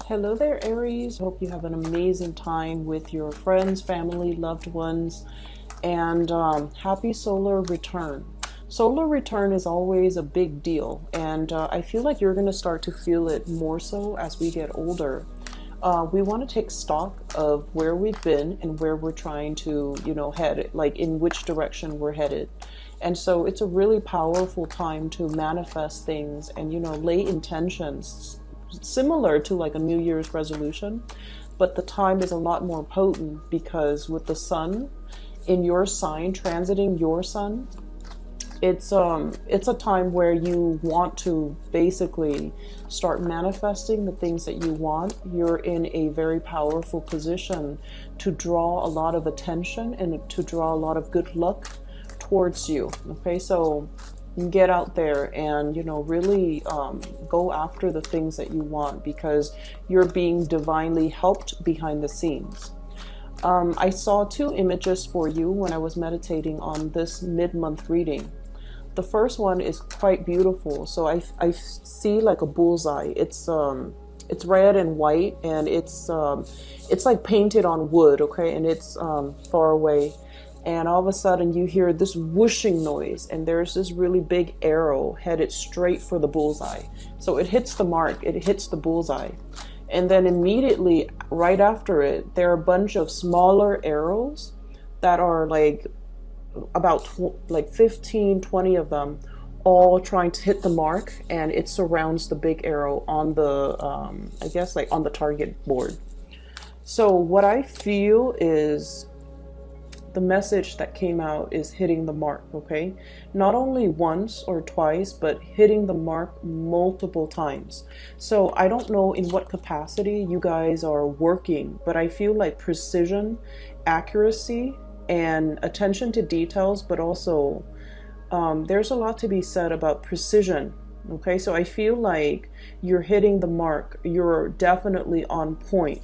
Hello there, Aries. Hope you have an amazing time with your friends, family, loved ones, and happy solar return. Solar return is always a big deal, and I feel like you're going to start to feel it more so as we get older. We want to take stock of where we've been and where we're trying to, head, like in which direction we're headed. And so it's a really powerful time to manifest things and, lay intentions similar to like a New Year's resolution, but the time is a lot more potent because with the sun in your sign transiting your sun, it's a time where you want to basically start manifesting the things that you want. You're in a very powerful position to draw a lot of attention and to draw a lot of good luck towards you. Okay, so get out there and really go after the things that you want because you're being divinely helped behind the scenes. I saw two images for you when I was meditating on this mid-month reading. The first one is quite beautiful. So I see like a bullseye. It's red and white, and it's like painted on wood, okay, and it's far away. And all of a sudden you hear this whooshing noise, and there's this really big arrow headed straight for the bullseye. So it hits the mark, it hits the bullseye. And then immediately right after it, there are a bunch of smaller arrows that are like about 15, 20 of them, all trying to hit the mark, and it surrounds the big arrow on the, I guess like on the target board. So what I feel is the message that came out is hitting the mark, okay? Not only once or twice, but hitting the mark multiple times. So I don't know in what capacity you guys are working, but I feel like precision, accuracy, and attention to details, but also there's a lot to be said about precision. Okay, so I feel like you're hitting the mark. You're definitely on point,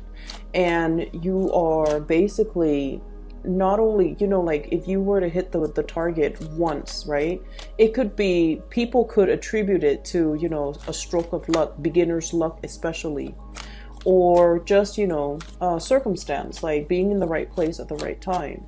and you are basically not only, like if you were to hit the target once, right? It could be, people could attribute it to, a stroke of luck, beginner's luck especially, or just, circumstance, like being in the right place at the right time.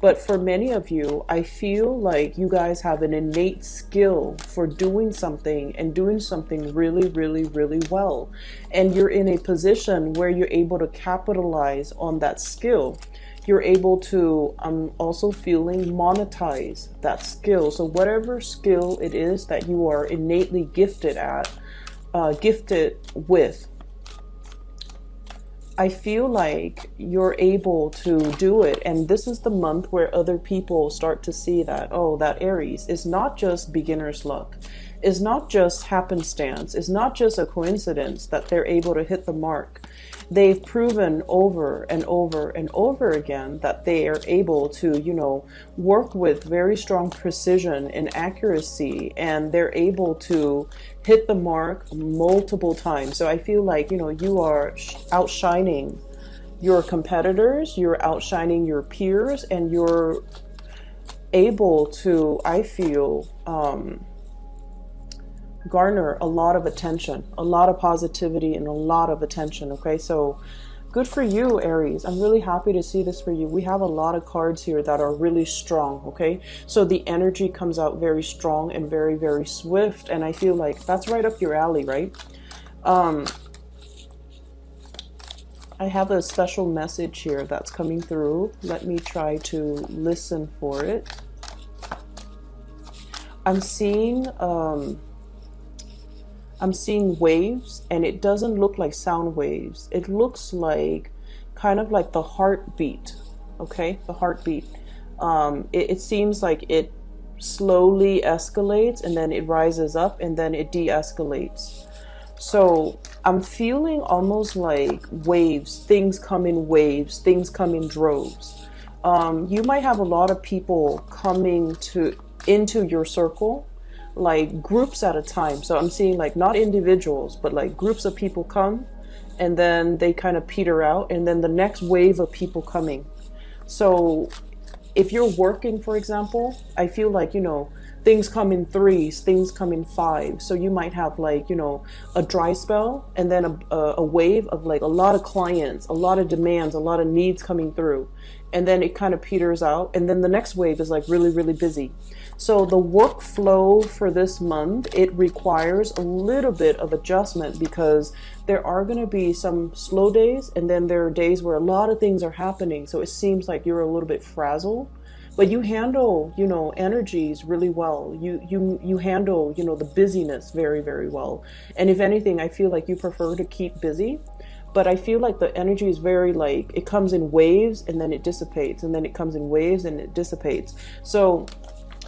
But for many of you, I feel like you guys have an innate skill for doing something and doing something really, really, really well. And you're in a position where you're able to capitalize on that skill. You're able to, I'm also feeling, monetize that skill. So whatever skill it is that you are innately gifted at, gifted with, I feel like you're able to do it. And this is the month where other people start to see that, oh, that Aries is not just beginner's luck. It's not just happenstance. It's not just a coincidence that they're able to hit the mark. They've proven over and over and over again that they are able to, work with very strong precision and accuracy, and they're able to hit the mark multiple times. So I feel like, you are outshining your competitors, you're outshining your peers, and you're able to, I feel, garner a lot of attention, a lot of positivity, and a lot of attention. Okay, so good for you, Aries. I'm really happy to see this for you. We have a lot of cards here that are really strong. Okay, so the energy comes out very strong and very, very swift, and I feel like that's right up your alley, right? I have a special message here that's coming through. Let me try to listen for it. I'm seeing waves, and it doesn't look like sound waves. It looks like kind of like the heartbeat, okay? The heartbeat. It seems like it slowly escalates, and then it rises up, and then it de-escalates. So I'm feeling almost like waves. Things come in waves. Things come in droves. You might have a lot of people coming into your circle, like groups at a time. So I'm seeing like not individuals, but like groups of people come, and then they kind of peter out, and then the next wave of people coming. So if you're working, for example, I feel like, things come in threes, things come in fives. So you might have like, you know, a dry spell and then a wave of like a lot of clients, a lot of demands, a lot of needs coming through. And then it kind of peters out. And then the next wave is like really, really busy. So the workflow for this month, it requires a little bit of adjustment because there are going to be some slow days. And then there are days where a lot of things are happening. So it seems like you're a little bit frazzled. But you handle, you know, energies really well. You handle, you know, the busyness very, very well. And if anything, I feel like you prefer to keep busy. But I feel like the energy is very like, it comes in waves and then it dissipates. And then it comes in waves and it dissipates. So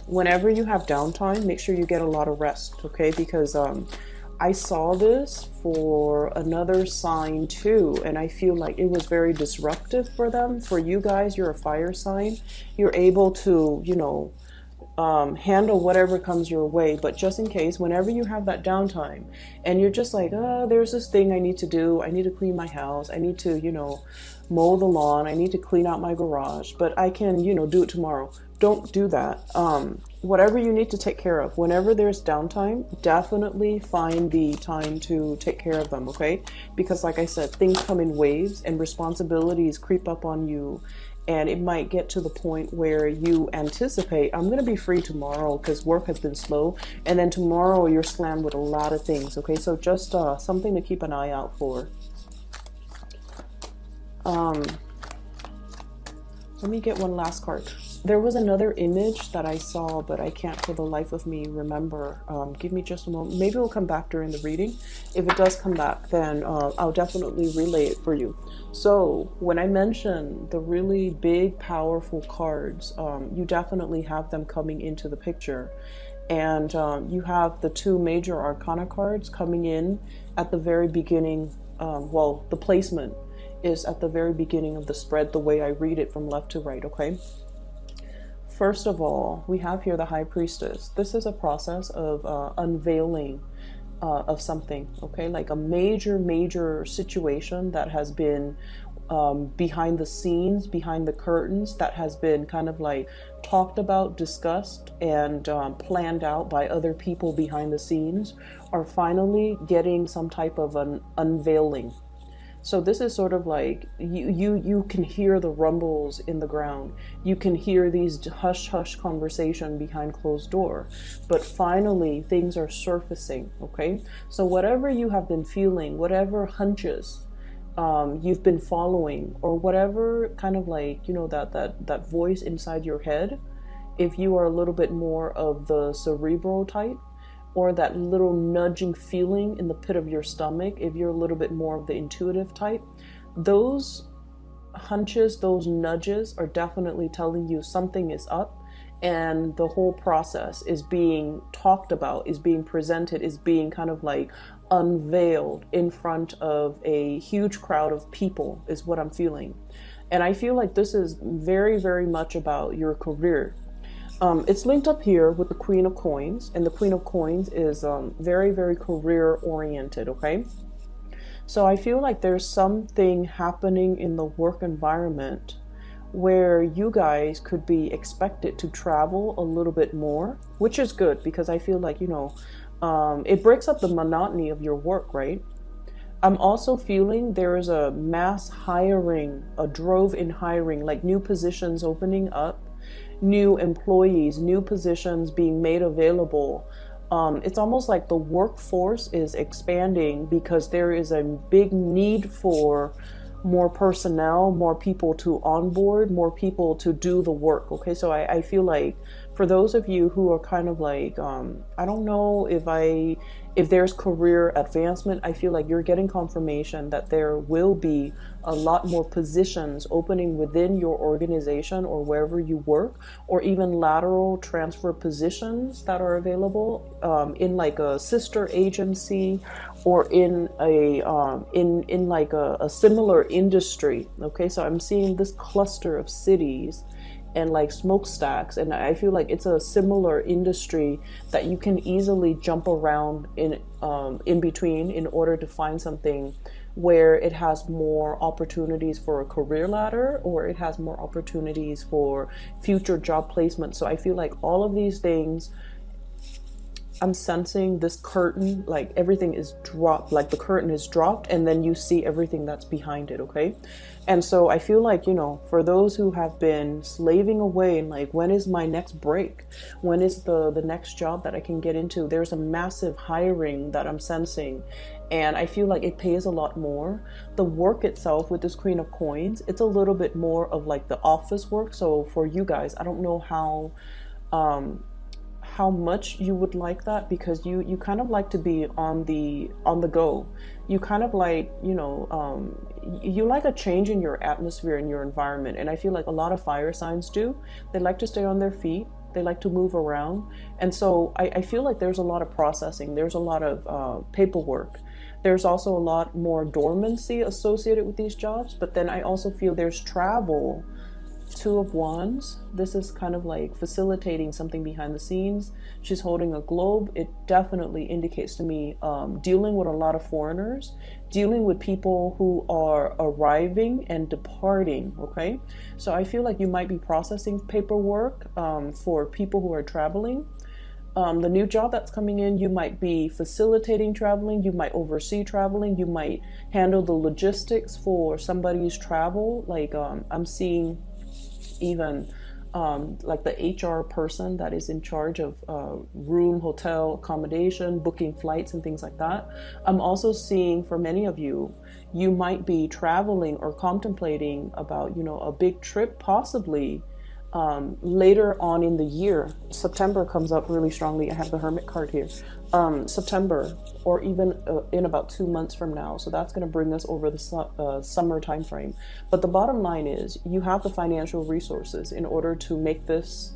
whenever you have downtime, make sure you get a lot of rest, okay? Because I saw this for another sign too, and I feel like it was very disruptive for them. For you guys, you're a fire sign. You're able to, you know, handle whatever comes your way. But just in case, whenever you have that downtime and you're just like, oh, there's this thing I need to do. I need to clean my house. I need to, you know, mow the lawn. I need to clean out my garage, but I can, you know, do it tomorrow. Don't do that. Whatever you need to take care of, whenever there's downtime, definitely find the time to take care of them, okay? Because like I said, things come in waves and responsibilities creep up on you. And it might get to the point where you anticipate, I'm going to be free tomorrow because work has been slow. And then tomorrow you're slammed with a lot of things, okay? So just something to keep an eye out for. Let me get one last card. There was another image that I saw, but I can't for the life of me remember. Give me just a moment. Maybe it'll come back during the reading. If it does come back, then I'll definitely relay it for you. So when I mentioned the really big, powerful cards, you definitely have them coming into the picture. And you have the two major arcana cards coming in at the very beginning. Well, the placement is at the very beginning of the spread, the way I read it from left to right, okay? First of all, we have here the High Priestess. This is a process of unveiling of something, okay? Like a major situation that has been behind the scenes, behind the curtains, that has been kind of like talked about, discussed, and planned out by other people behind the scenes, are finally getting some type of an unveiling. So this is sort of like you can hear the rumbles in the ground. You can hear these hush conversation behind closed door. But finally, things are surfacing, okay? So whatever you have been feeling, whatever hunches you've been following, or whatever kind of like, you know, that voice inside your head, if you are a little bit more of the cerebral type, or that little nudging feeling in the pit of your stomach, if you're a little bit more of the intuitive type, those hunches, those nudges are definitely telling you something is up, and the whole process is being talked about, is being presented, is being kind of like unveiled in front of a huge crowd of people, is what I'm feeling. And I feel like this is very, very much about your career. It's linked up here with the Queen of Coins, and the Queen of Coins is very, very career oriented, okay? So I feel like there's something happening in the work environment where you guys could be expected to travel a little bit more, which is good because I feel like, you know, it breaks up the monotony of your work, right? I'm also feeling there is a mass hiring, a drove in hiring, like new positions opening up, new employees, new positions being made available. It's almost like the workforce is expanding because there is a big need for more personnel, more people to onboard, more people to do the work. Okay, so I feel like for those of you who are kind of like, I don't know if there's career advancement, I feel like you're getting confirmation that there will be a lot more positions opening within your organization or wherever you work, or even lateral transfer positions that are available in like a sister agency or in a in like a similar industry. Okay, so I'm seeing this cluster of cities and like smokestacks, and I feel like it's a similar industry that you can easily jump around in between in order to find something where it has more opportunities for a career ladder, or it has more opportunities for future job placement. So I feel like all of these things I'm sensing this curtain, like everything is dropped, like the curtain is dropped, and then you see everything that's behind it, okay? And so I feel like, you know, for those who have been slaving away and like, when is my next break? When is the next job that I can get into? There's a massive hiring that I'm sensing, and I feel like it pays a lot more. The work itself with this Queen of Coins, it's a little bit more of like the office work. So for you guys, I don't know how much you would like that, because you kind of like to be on the go. You kind of like, you know, you like a change in your atmosphere and your environment. And I feel like a lot of fire signs do. They like to stay on their feet. They like to move around. And so I feel like there's a lot of processing. There's a lot of paperwork. There's also a lot more dormancy associated with these jobs. But then I also feel there's travel. Two of Wands. This is kind of like facilitating something behind the scenes. She's holding a globe. It definitely indicates to me dealing with a lot of foreigners, dealing with people who are arriving and departing, okay? So I feel like you might be processing paperwork for people who are traveling. The new job that's coming in, you might be facilitating traveling, you might oversee traveling, you might handle the logistics for somebody's travel. Like I'm seeing even like the HR person that is in charge of room, hotel, accommodation, booking flights and things like that. I'm also seeing for many of you, you might be traveling or contemplating about, you know, a big trip possibly later on in the year. September comes up really strongly. I have the Hermit card here. September, or even in about 2 months from now. So that's going to bring us over the summer time frame. But the bottom line is you have the financial resources in order to make this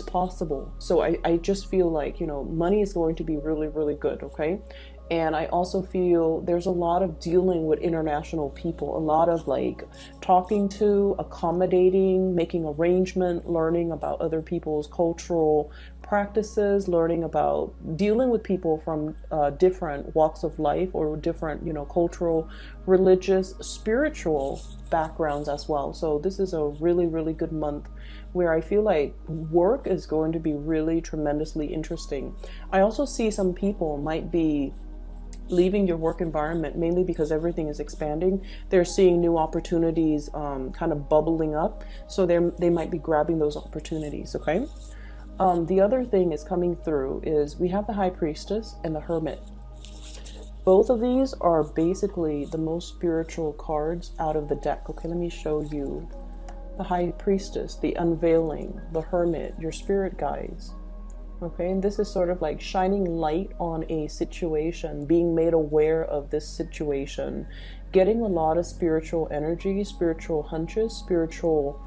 possible. So I just feel like, you know, money is going to be really, really good, okay? And I also feel there's a lot of dealing with international people, a lot of like talking to, accommodating, making arrangement, learning about other people's cultural practices, learning about dealing with people from different walks of life or different, you know, cultural, religious, spiritual backgrounds as well. So this is a really, really good month where I feel like work is going to be really tremendously interesting. I also see some people might be leaving your work environment mainly because everything is expanding. They're seeing new opportunities kind of bubbling up, so they might be grabbing those opportunities, okay? The other thing is coming through is we have the High Priestess and the Hermit. Both of these are basically the most spiritual cards out of the deck. Okay, let me show you the High Priestess, the unveiling, the Hermit, your spirit guides. Okay, and this is sort of like shining light on a situation, being made aware of this situation, getting a lot of spiritual energy, spiritual hunches, spiritual,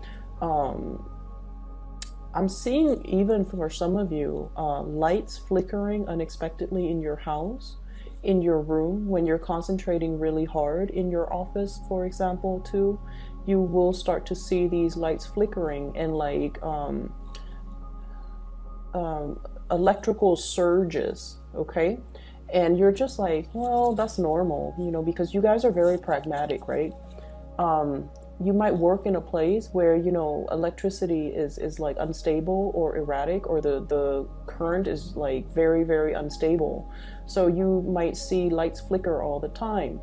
I'm seeing even for some of you, lights flickering unexpectedly in your house, in your room, when you're concentrating really hard in your office, for example, too, you will start to see these lights flickering and like, electrical surges, okay? And you're just like, well, that's normal, you know, because you guys are very pragmatic, right? You might work in a place where, you know, electricity is like unstable or erratic, or the current is like very, very unstable. So you might see lights flicker all the time.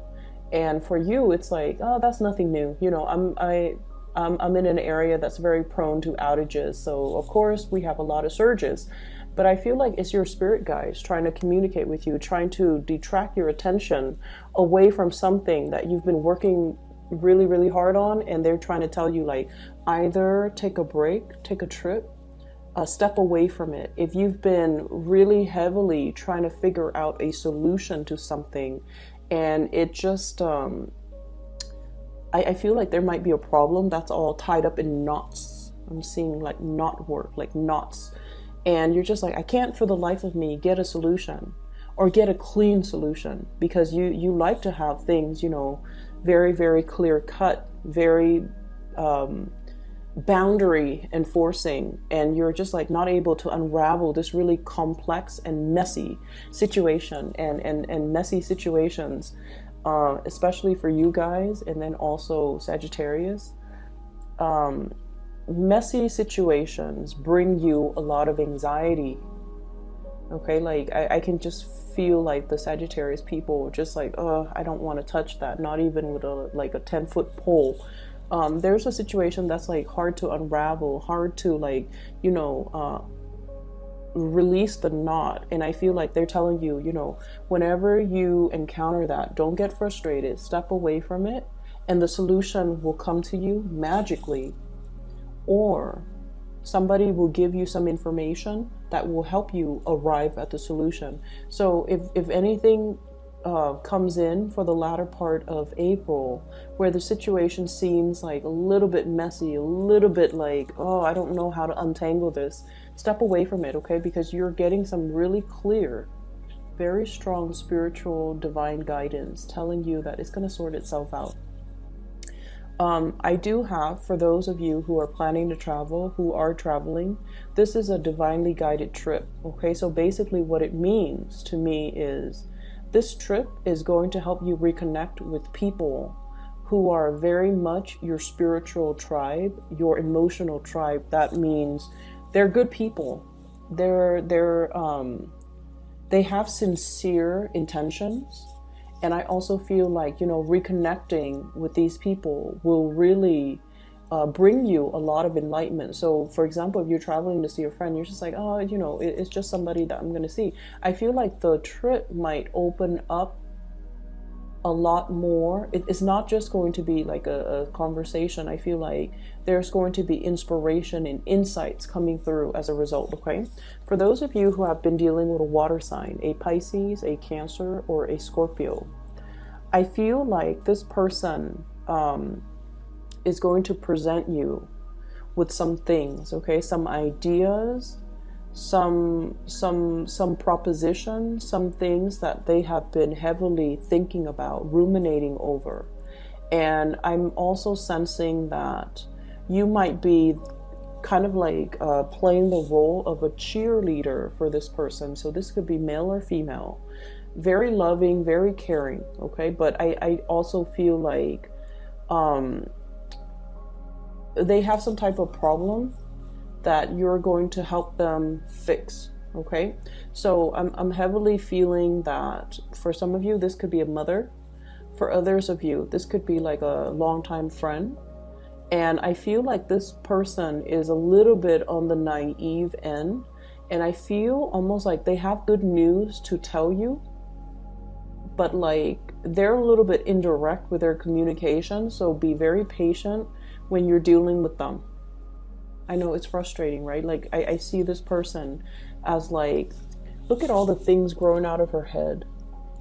And for you, it's like, oh, that's nothing new. You know, I'm in an area that's very prone to outages. So of course we have a lot of surges, but I feel like it's your spirit guides trying to communicate with you, trying to detract your attention away from something that you've been working really, really hard on. And they're trying to tell you like, either take a break, take a trip, step away from it. If you've been really heavily trying to figure out a solution to something and it just, I feel like there might be a problem that's all tied up in knots. I'm seeing like knot work, like knots. And you're just like, I can't for the life of me get a solution or get a clean solution, because you like to have things, you know, very, very clear cut, very boundary enforcing. And you're just like not able to unravel this really complex and messy situation and messy situations. Especially for you guys, and then also Sagittarius. messy situations bring you a lot of anxiety. Okay, like I can just feel like the Sagittarius people just like, oh, I don't want to touch that, not even with a 10-foot pole. There's a situation that's like hard to unravel, hard to like, release the knot. And I feel like they're telling you, whenever you encounter that, don't get frustrated, step away from it, and the solution will come to you magically. Or somebody will give you some information that will help you arrive at the solution. So if anything comes in for the latter part of April, where the situation seems like a little bit messy, a little bit like, oh, I don't know how to untangle this, step away from it, okay? Because you're getting some really clear, very strong spiritual divine guidance telling you that it's going to sort itself out. I do have, for those of you who are planning to travel, who are traveling, this is a divinely guided trip, okay? So basically what it means to me is this trip is going to help you reconnect with people who are very much your spiritual tribe, your emotional tribe. That means they're good people. They have sincere intentions. And I also feel like, reconnecting with these people will really bring you a lot of enlightenment. So, for example, if you're traveling to see a friend, you're just like, oh, it's just somebody that I'm going to see. I feel like the trip might open up a lot more. It's not just going to be like a conversation. I feel like there's going to be inspiration and insights coming through as a result, okay? For those of you who have been dealing with a water sign, a Pisces, a Cancer, or a Scorpio, I feel like this person is going to present you with some things, okay? Some ideas, some propositions, some things that they have been heavily thinking about, ruminating over. And I'm also sensing that you might be kind of like playing the role of a cheerleader for this person. So this could be male or female. Very loving, very caring, okay? But I also feel like they have some type of problem that you're going to help them fix, okay? So I'm heavily feeling that for some of you, this could be a mother. For others of you, this could be like a longtime friend. And I feel like this person is a little bit on the naive end. And I feel almost like they have good news to tell you, but like they're a little bit indirect with their communication. So be very patient when you're dealing with them. I know it's frustrating, right? Like I see this person as like, look at all the things growing out of her head.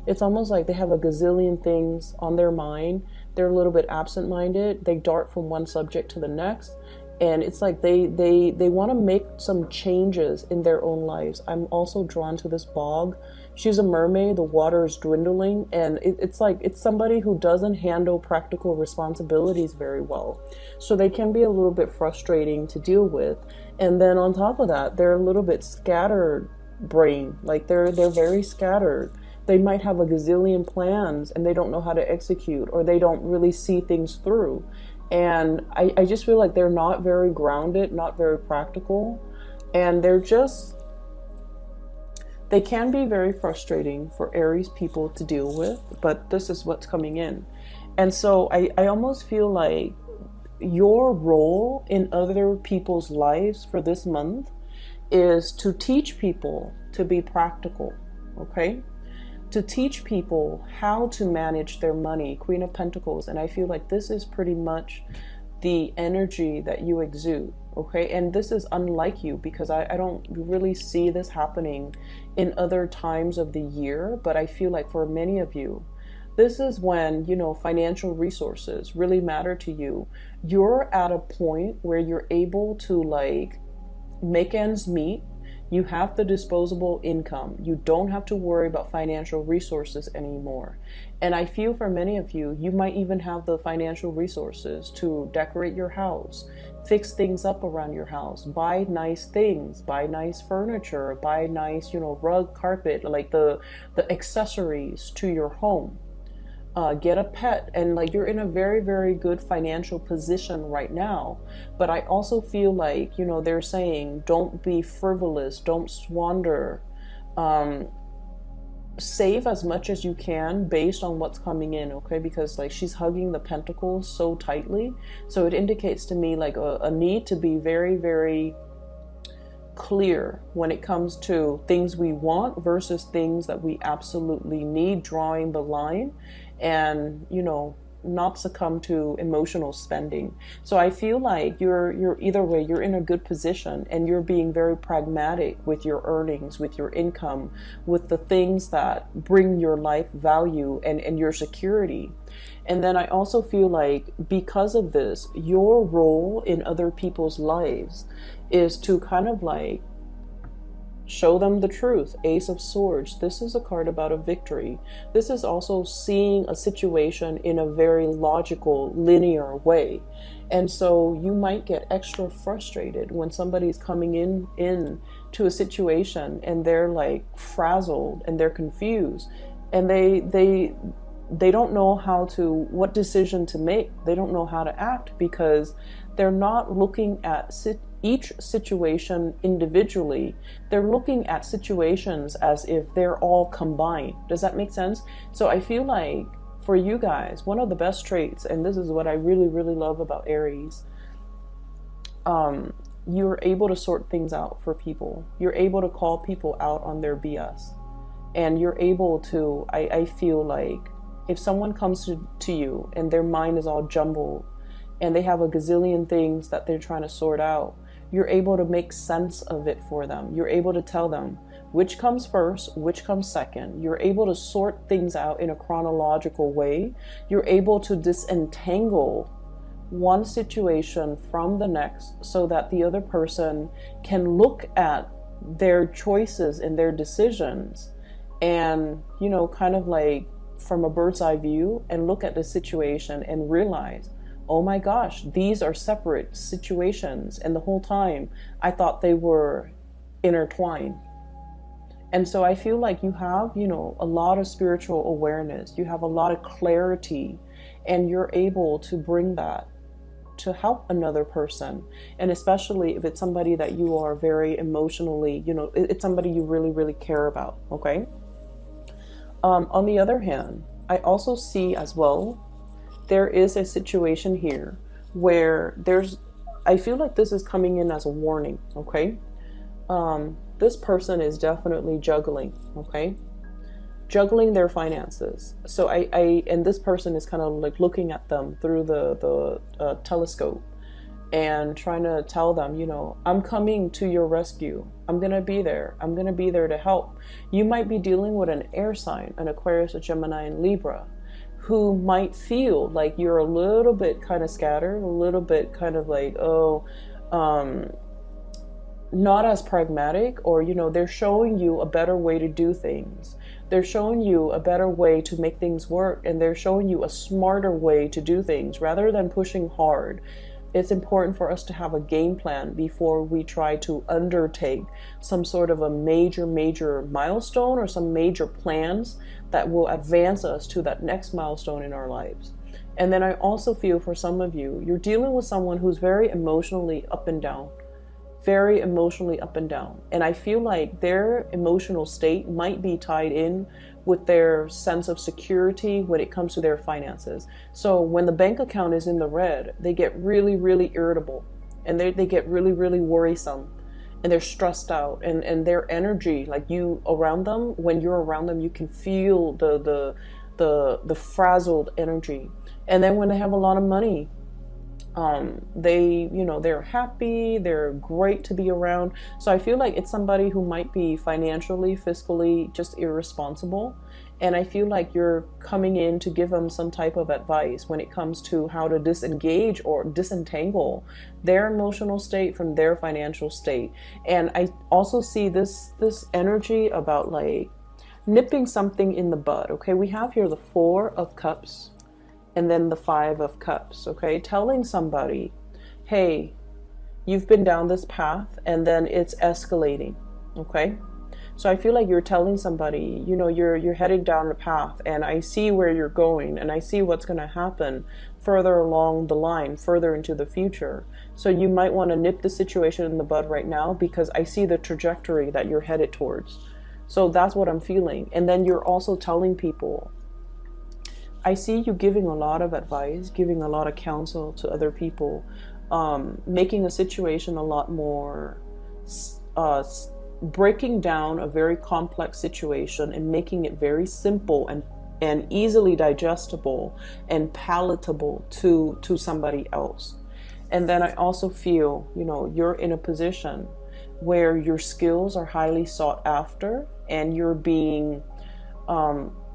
It's almost like they have a gazillion things on their mind. They're a little bit absent-minded. They dart from one subject to the next. And it's like they want to make some changes in their own lives. I'm also drawn to this bog. She's a mermaid. The water is dwindling. And it's like it's somebody who doesn't handle practical responsibilities very well. So they can be a little bit frustrating to deal with. And then on top of that, they're a little bit scattered brain. Like they're very scattered. They might have a gazillion plans and they don't know how to execute, or they don't really see things through. And I just feel like they're not very grounded, not very practical. And they can be very frustrating for Aries people to deal with, but this is what's coming in. And so I almost feel like your role in other people's lives for this month is to teach people to be practical, okay? To teach people how to manage their money, Queen of Pentacles. And I feel like this is pretty much the energy that you exude, okay? And this is unlike you, because I don't really see this happening in other times of the year. But I feel like for many of you, this is when, financial resources really matter to you. You're at a point where you're able to like make ends meet. You have the disposable income. You don't have to worry about financial resources anymore. And I feel for many of you, you might even have the financial resources to decorate your house, fix things up around your house, buy nice things, buy nice furniture, buy nice, rug, carpet, like the accessories to your home. get a pet, and like you're in a very, very good financial position right now. But I also feel like, you know, they're saying don't be frivolous, don't squander, save as much as you can based on what's coming in, okay? Because like she's hugging the pentacles so tightly, so it indicates to me like a need to be very, very clear when it comes to things we want versus things that we absolutely need, drawing the line, and, you know, not succumb to emotional spending. So I feel like you're either way, you're in a good position, and you're being very pragmatic with your earnings, with your income, with the things that bring your life value and your security. And then I also feel like because of this, your role in other people's lives is to kind of like show them the truth. Ace of Swords. This is a card about a victory. This is also seeing a situation in a very logical, linear way. And so you might get extra frustrated when somebody's coming in to a situation and they're like frazzled and they're confused, and they don't know what decision to make. They don't know how to act because they're not looking at each situation individually. They're looking at situations as if they're all combined. Does that make sense? So I feel like for you guys, one of the best traits, and this is what I really, really love about Aries, you're able to sort things out for people. You're able to call people out on their BS. And you're able to, I feel like, if someone comes to you and their mind is all jumbled and they have a gazillion things that they're trying to sort out, you're able to make sense of it for them. You're able to tell them which comes first, which comes second. You're able to sort things out in a chronological way. You're able to disentangle one situation from the next so that the other person can look at their choices and their decisions and, you know, kind of like from a bird's eye view and look at the situation and realize, oh my gosh, these are separate situations, and the whole time I thought they were intertwined. And so I feel like you have, you know, a lot of spiritual awareness, you have a lot of clarity, and you're able to bring that to help another person. And especially if it's somebody that you are very emotionally, you know, it's somebody you really, really care about, okay? On the other hand, I also see as well, there is a situation here where I feel like this is coming in as a warning, okay? This person is definitely juggling, okay? Juggling their finances. So and this person is kind of like looking at them through the telescope and trying to tell them, you know, I'm coming to your rescue. I'm going to be there. I'm going to be there to help. You might be dealing with an air sign, an Aquarius, a Gemini, and Libra, who might feel like you're a little bit kind of scattered, a little bit kind of like, not as pragmatic, or, you know, they're showing you a better way to do things. They're showing you a better way to make things work, and they're showing you a smarter way to do things rather than pushing hard. It's important for us to have a game plan before we try to undertake some sort of a major milestone or some major plans that will advance us to that next milestone in our lives. And then I also feel for some of you, you're dealing with someone who's very emotionally up and down. Very emotionally up and down. And I feel like their emotional state might be tied in with their sense of security when it comes to their finances. So when the bank account is in the red, they get really, really irritable, and they get really, really worrisome, and they're stressed out, and their energy, like you around them, when you're around them, you can feel the frazzled energy. And then when they have a lot of money, they're happy, they're great to be around. So I feel like it's somebody who might be financially, fiscally just irresponsible. And I feel like you're coming in to give them some type of advice when it comes to how to disengage or disentangle their emotional state from their financial state. And I also see this energy about like nipping something in the bud. Okay, we have here the 4 of Cups and then the 5 of Cups, okay? Telling somebody, hey, you've been down this path and then it's escalating, okay? So I feel like you're telling somebody, you know, you're heading down a path, and I see where you're going, and I see what's going to happen further along the line, further into the future. So you might want to nip the situation in the bud right now, because I see the trajectory that you're headed towards. So that's what I'm feeling. And then you're also telling people, I see you giving a lot of advice, giving a lot of counsel to other people, making a situation a lot more, breaking down a very complex situation and making it very simple and easily digestible and palatable to somebody else. And then I also feel, you know, you're in a position where your skills are highly sought after, and you're being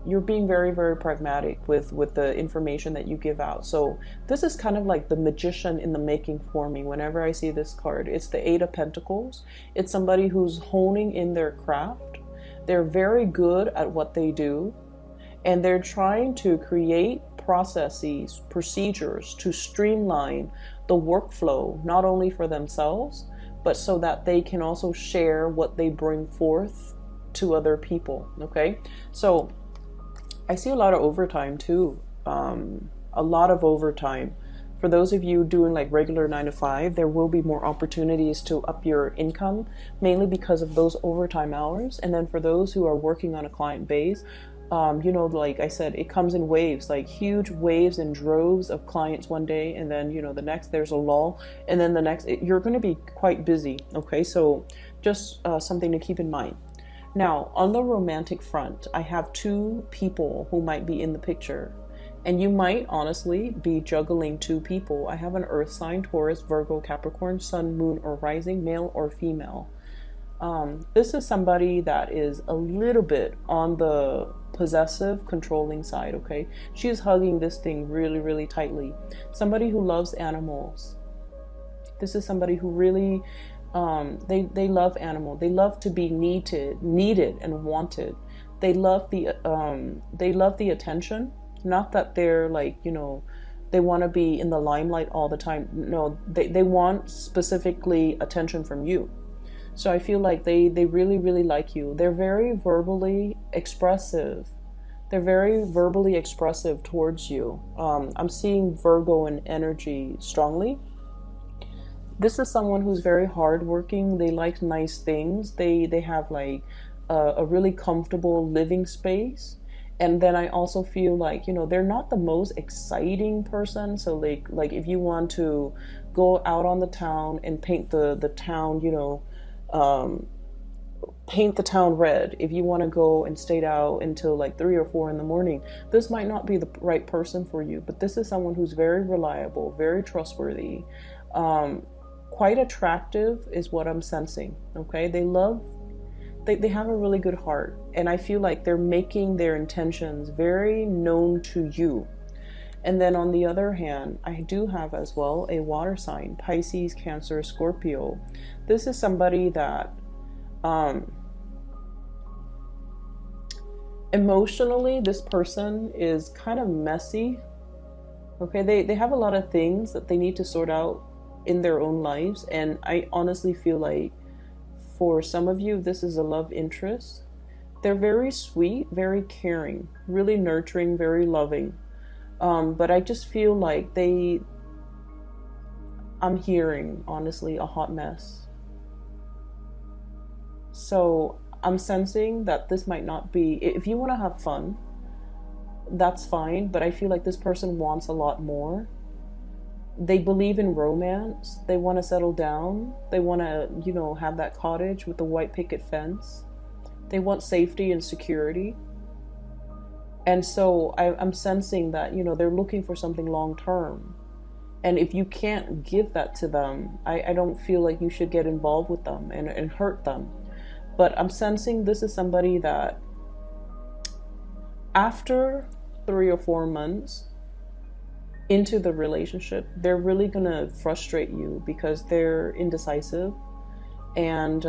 very, very pragmatic with the information that you give out. So this is kind of like the magician in the making for me whenever I see this card. It's the Eight of Pentacles. It's somebody who's honing in their craft. They're very good at what they do, and they're trying to create processes, procedures to streamline the workflow, not only for themselves, but so that they can also share what they bring forth to other people. Okay, so I see a lot of overtime too, a lot of overtime. For those of you doing like regular 9 to 5, there will be more opportunities to up your income, mainly because of those overtime hours. And then for those who are working on a client base, you know, like I said, it comes in waves, like huge waves and droves of clients one day, and then, you know, the next there's a lull, and then the next you're going to be quite busy. Okay, so just something to keep in mind. Now, on the romantic front, I have two people who might be in the picture, and you might honestly be juggling two people. I have an earth sign, Taurus, Virgo, Capricorn, sun, moon, or rising, male or female. This is somebody that is a little bit on the possessive, controlling side, okay? She is hugging this thing really, really tightly. Somebody who loves animals. This is somebody who really, they love animal. They love to be needed and wanted. They love the attention. Not that they're like, you know, they want to be in the limelight all the time. No, they want specifically attention from you. So I feel like they really, really like you. They're very verbally expressive. They're very verbally expressive towards you. I'm seeing Virgo in energy strongly. This is someone who's very hardworking. They like nice things. They have like a really comfortable living space. And then I also feel like, you know, they're not the most exciting person. So like if you want to go out on the town and paint the town, you know, paint the town red. If you want to go and stay out until like 3 or 4 in the morning, this might not be the right person for you. But this is someone who's very reliable, very trustworthy, quite attractive is what I'm sensing. Okay, they have a really good heart, and I feel like they're making their intentions very known to you. And then on the other hand, I do have as well a water sign, Pisces, Cancer, Scorpio. This is somebody that emotionally, this person is kind of messy. Okay, they have a lot of things that they need to sort out in their own lives. And I honestly feel like for some of you, this is a love interest. They're very sweet, very caring, really nurturing, very loving. But I just feel like I'm hearing, honestly, a hot mess. So I'm sensing that this might not be, if you want to have fun, that's fine. But I feel like this person wants a lot more. They believe in romance. They want to settle down. They want to, you know, have that cottage with the white picket fence. They want safety and security. And so I'm sensing that, you know, they're looking for something long term. And if you can't give that to them, I don't feel like you should get involved with them and hurt them. But I'm sensing this is somebody that after 3 or 4 months into the relationship, they're really going to frustrate you because they're indecisive, and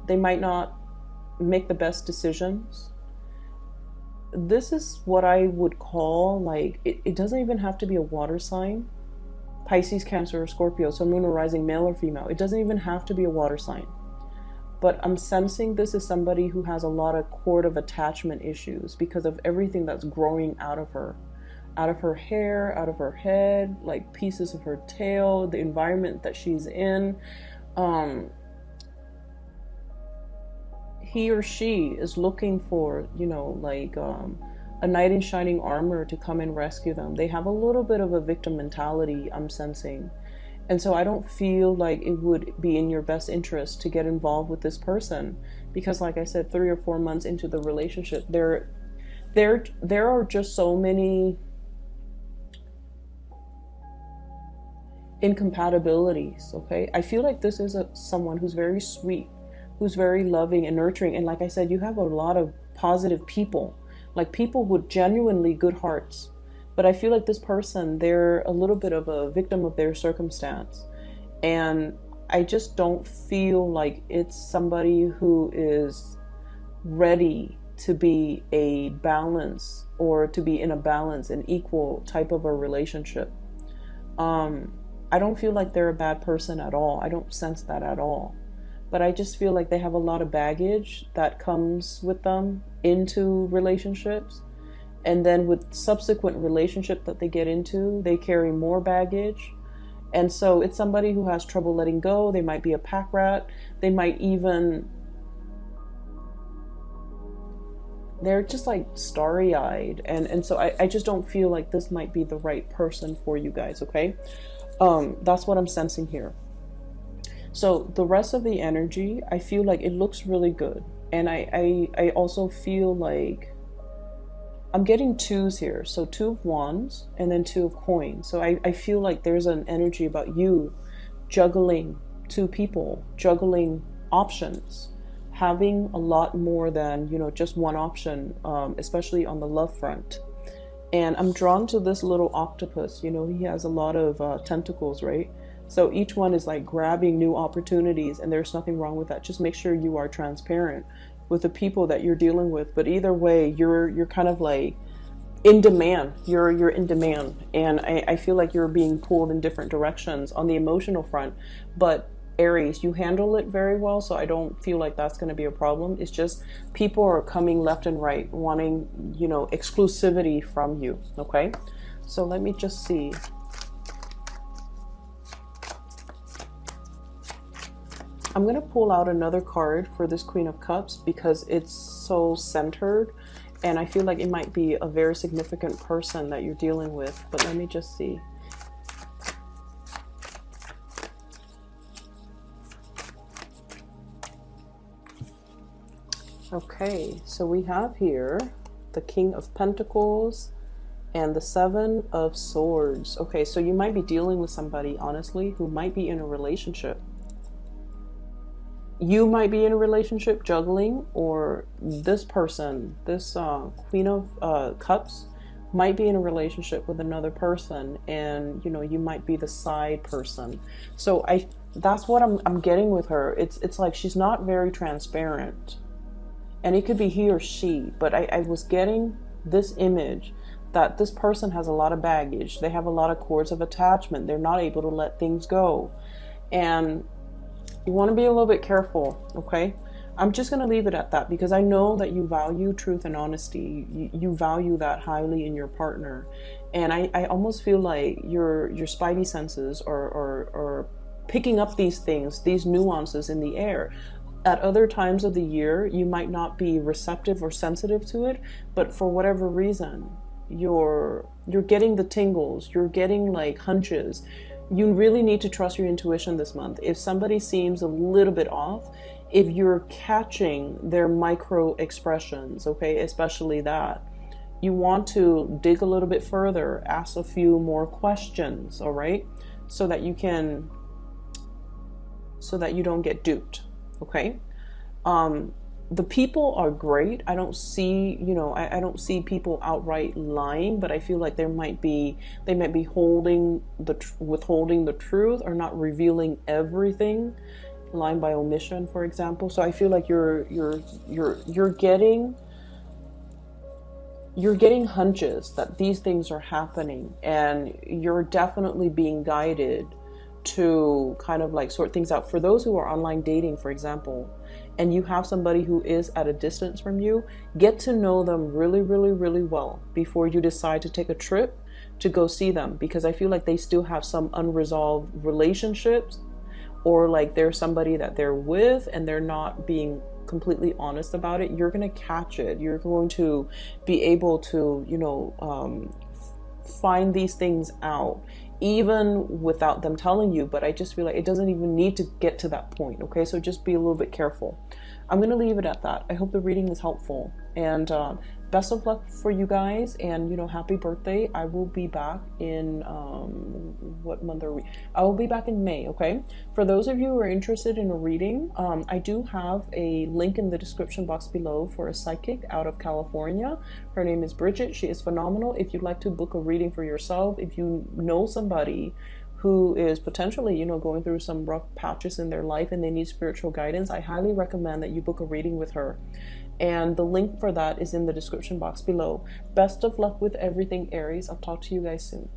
they might not make the best decisions. This is what I would call like, it doesn't even have to be a water sign. Pisces, Cancer, or Scorpio, so moon or rising, male or female. It doesn't even have to be a water sign. but I'm sensing this is somebody who has a lot of cord of attachment issues because of everything that's growing out of her hair, out of her head, like pieces of her tail, the environment that she's in. He or she is looking for, you know, like a knight in shining armor to come and rescue them. They have a little bit of a victim mentality, I'm sensing. And so I don't feel like it would be in your best interest to get involved with this person because, like I said, 3 or 4 months into the relationship, there are just so many incompatibilities. Okay, I feel like this is someone who's very sweet, who's very loving and nurturing, and like I said, you have a lot of positive people, like people with genuinely good hearts. But I feel like this person, they're a little bit of a victim of their circumstance, and I just don't feel like it's somebody who is ready to be a balance, or to be in a balance, an equal type of a relationship. I don't feel like they're a bad person at all. I don't sense that at all. But I just feel like they have a lot of baggage that comes with them into relationships. And then with subsequent relationship that they get into, they carry more baggage. And so it's somebody who has trouble letting go. They might be a pack rat. They might even, they're just like starry-eyed. And so I just don't feel like this might be the right person for you guys, okay? That's what I'm sensing here. So the rest of the energy, I feel like it looks really good. And I also feel like I'm getting twos here. So 2 of wands and then 2 of coins. So I feel like there's an energy about you juggling 2 people, juggling options, having a lot more than, you know, just one option, especially on the love front. And I'm drawn to this little octopus. You know, he has a lot of tentacles, right? So each one is like grabbing new opportunities, and there's nothing wrong with that. Just make sure you are transparent with the people that you're dealing with. But either way, you're kind of like in demand. You're in demand, and I feel like you're being pulled in different directions on the emotional front. But Aries, you handle it very well, so I don't feel like that's going to be a problem. It's just people are coming left and right, wanting, you know, exclusivity from you. Okay, so let me just see. I'm going to pull out another card for this Queen of Cups because it's so centered, and I feel like it might be a very significant person that you're dealing with. But let me just see. Okay, so we have here the King of Pentacles and the 7 of Swords. Okay, so you might be dealing with somebody, honestly, who might be in a relationship. You might be in a relationship juggling, or this person, this Queen of Cups, might be in a relationship with another person, and, you know, you might be the side person. So that's what I'm getting with her. It's like she's not very transparent. And it could be he or she, but I was getting this image that this person has a lot of baggage. They have a lot of cords of attachment. They're not able to let things go. And you want to be a little bit careful, okay? I'm just going to leave it at that because I know that you value truth and honesty. You value that highly in your partner. And I almost feel like your spidey senses are picking up these things, these nuances in the air. At other times of the year, you might not be receptive or sensitive to it, but for whatever reason, you're getting the tingles, you're getting like hunches. You really need to trust your intuition this month. If somebody seems a little bit off, if you're catching their micro expressions, okay, especially that, you want to dig a little bit further, ask a few more questions, all right, so that you don't get duped. Okay. The people are great. I don't see, you know, I don't see people outright lying, but I feel like they might be withholding the truth, or not revealing everything, lying by omission, for example. So I feel like you're getting hunches that these things are happening, and you're definitely being guided to kind of like sort things out. For those who are online dating, for example, and you have somebody who is at a distance from you, get to know them really, really, really well before you decide to take a trip to go see them, because I feel like they still have some unresolved relationships, or like there's somebody that they're with and they're not being completely honest about it. You're going to catch it. You're going to be able to, find these things out even without them telling you. But I just feel like it doesn't even need to get to that point. Okay, so just be a little bit careful. I'm going to leave it at that. I hope the reading is helpful, and best of luck for you guys, and happy birthday. I will be back in what month are we? I will be back in May. Okay, for those of you who are interested in a reading, I do have a link in the description box below for a psychic out of California. Her name is Bridget. She is phenomenal. If you'd like to book a reading for yourself, if you know somebody who is potentially, going through some rough patches in their life and they need spiritual guidance, I highly recommend that you book a reading with her. And the link for that is in the description box below. Best of luck with everything, Aries. I'll talk to you guys soon.